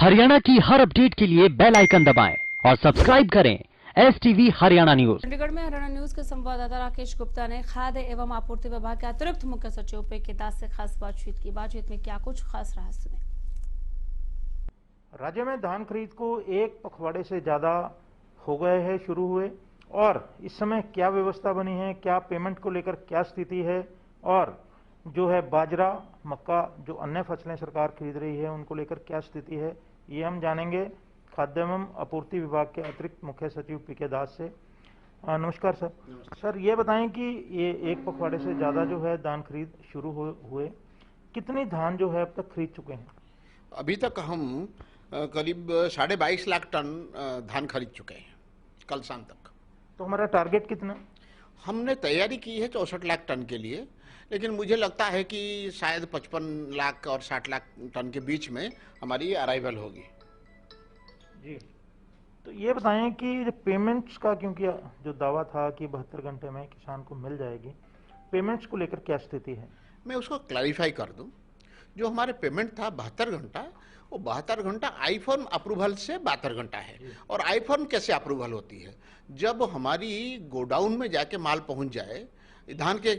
हरियाणा की हर अपडेट के लिए बेल आइकन दबाएं और सब्सक्राइब करें STV हरियाणा न्यूज। चंडीगढ़ में हरियाणा न्यूज के संवाददाता राकेश गुप्ता ने खाद्य एवं आपूर्ति विभाग के अतिरिक्त मुख्य सचिव पी.के. दास से खास बातचीत की। बातचीत में क्या कुछ खास रहा, सुने। राज्य में धान खरीद को एक पखवाड़े से ज्यादा हो गए हैं शुरू हुए, और इस समय क्या व्यवस्था बनी है, क्या पेमेंट को लेकर क्या स्थिति है, और जो है बाजरा, मक्का, जो अन्य फसलें सरकार खरीद रही है उनको लेकर क्या स्थिति है, ये हम जानेंगे खाद्य एवं आपूर्ति विभाग के अतिरिक्त मुख्य सचिव पी.के. दास से। नमस्कार सर। सर ये बताएं कि ये एक पखवाड़े से ज़्यादा जो है धान खरीद शुरू हुए, कितनी धान जो है अब तक खरीद चुके हैं? अभी तक हम करीब 22.5 लाख टन धान खरीद चुके हैं कल शाम तक। तो हमारा टारगेट कितना? हमने तैयारी की है 64 लाख टन के लिए, लेकिन मुझे लगता है कि शायद 55 लाख और 60 लाख टन के बीच में हमारी अराइवल होगी। जी, तो ये बताएं कि पेमेंट्स का, क्योंकि जो दावा था कि 72 घंटे में किसान को मिल जाएगी, पेमेंट्स को लेकर क्या स्थिति है? मैं उसको क्लैरिफाई कर दूं। जो हमारे पेमेंट था 72 घंटा, वो 72 घंटा आई फर्म अप्रूवल से 72 घंटा है। और आई फर्म कैसे अप्रूवल होती है? जब हमारी गोडाउन में जाके माल पहुंच जाए। धान के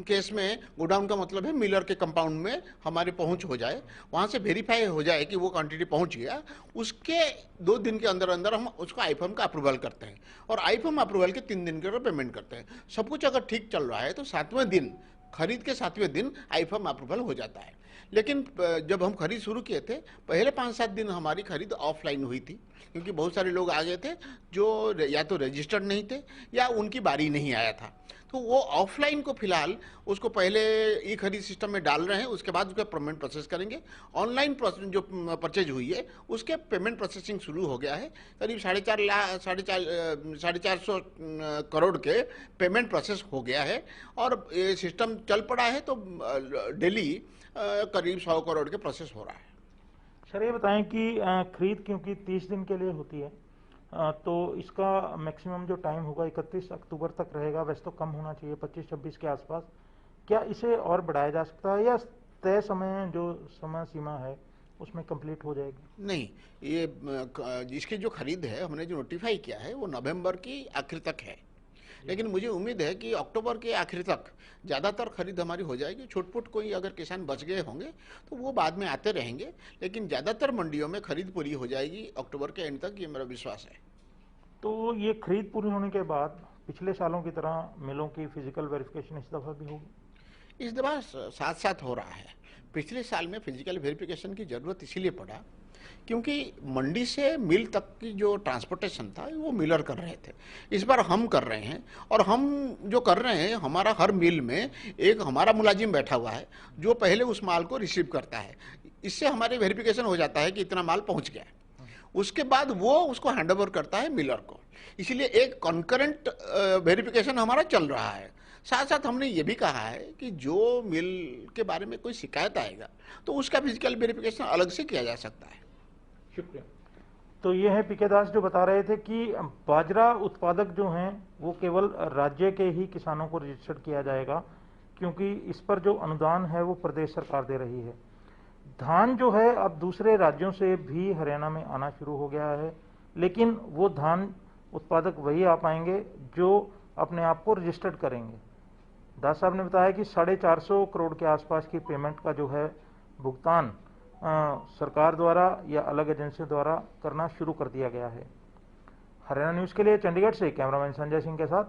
केस में गोडाउन का मतलब है मिलर के कंपाउंड में हमारी पहुंच हो जाए, वहां से वेरीफाई हो जाए कि वो क्वांटिटी पहुंच गया, उसके 2 दिन के अंदर अंदर हम उसको आई फर्म का अप्रूवल करते हैं। और आई फर्म अप्रूवल के 3 दिन के पेमेंट करते हैं। सब कुछ अगर ठीक चल रहा है तो 7वें दिन, खरीद के 7वें दिन आई फर्म अप्रूवल हो जाता है। लेकिन जब हम खरीद शुरू किए थे, पहले 5-7 दिन हमारी खरीद ऑफलाइन हुई थी, क्योंकि बहुत सारे लोग आ गए थे जो या तो रजिस्टर्ड नहीं थे या उनकी बारी नहीं आया था। तो वो ऑफलाइन को फिलहाल उसको पहले ई खरीद सिस्टम में डाल रहे हैं, उसके बाद उसका पेमेंट प्रोसेस करेंगे। ऑनलाइन जो परचेज हुई है उसके पेमेंट प्रोसेसिंग शुरू हो गया है। करीब 450 करोड़ के पेमेंट प्रोसेस हो गया है, और ये सिस्टम चल पड़ा है, तो डेली करीब 100 करोड़ के प्रोसेस हो रहा है। सर ये बताएं कि खरीद क्योंकि 30 दिन के लिए होती है, तो इसका मैक्सिमम जो टाइम होगा 31 अक्टूबर तक रहेगा। वैसे तो कम होना चाहिए, 25-26 के आसपास। क्या इसे और बढ़ाया जा सकता है, या तय समय जो समय सीमा है उसमें कंप्लीट हो जाएगी? नहीं, ये इसकी जो खरीद है हमने जो नोटिफाई किया है वो नवंबर की आखिर तक है, लेकिन मुझे उम्मीद है कि अक्टूबर के आखिर तक ज़्यादातर खरीद हमारी हो जाएगी। छोट-पोट कोई अगर किसान बच गए होंगे तो वो बाद में आते रहेंगे, लेकिन ज़्यादातर मंडियों में खरीद पूरी हो जाएगी अक्टूबर के एंड तक, ये मेरा विश्वास है। तो ये खरीद पूरी होने के बाद पिछले सालों की तरह मिलों की फिजिकल वेरिफिकेशन इस दफ़ा भी होगी? इस दफा साथ साथ हो रहा है। पिछले साल में फिजिकल वेरिफिकेशन की ज़रूरत इसीलिए पड़ा क्योंकि मंडी से मिल तक की जो ट्रांसपोर्टेशन था वो मिलर कर रहे थे। इस बार हम कर रहे हैं, और हम जो कर रहे हैं, हमारा हर मिल में एक हमारा मुलाजिम बैठा हुआ है जो पहले उस माल को रिसीव करता है। इससे हमारे वेरिफिकेशन हो जाता है कि इतना माल पहुंच गया। उसके बाद वो उसको हैंडओवर करता है मिलर को। इसलिए एक कॉन्करेंट वेरिफिकेशन हमारा चल रहा है। साथ साथ हमने ये भी कहा है कि जो मिल के बारे में कोई शिकायत आएगा तो उसका फिजिकल वेरिफिकेशन अलग से किया जा सकता है। शुक्रिया। तो ये है पी.के. दास जो बता रहे थे कि बाजरा उत्पादक जो हैं वो केवल राज्य के ही किसानों को रजिस्टर्ड किया जाएगा, क्योंकि इस पर जो अनुदान है वो प्रदेश सरकार दे रही है। धान जो है अब दूसरे राज्यों से भी हरियाणा में आना शुरू हो गया है, लेकिन वो धान उत्पादक वही आ पाएंगे जो अपने आप को रजिस्टर्ड करेंगे। दास साहब ने बताया कि 450 करोड़ के आसपास की पेमेंट का जो है भुगतान सरकार द्वारा या अलग एजेंसियों द्वारा करना शुरू कर दिया गया है। हरियाणा न्यूज़ के लिए चंडीगढ़ से कैमरामैन संजय सिंह के साथ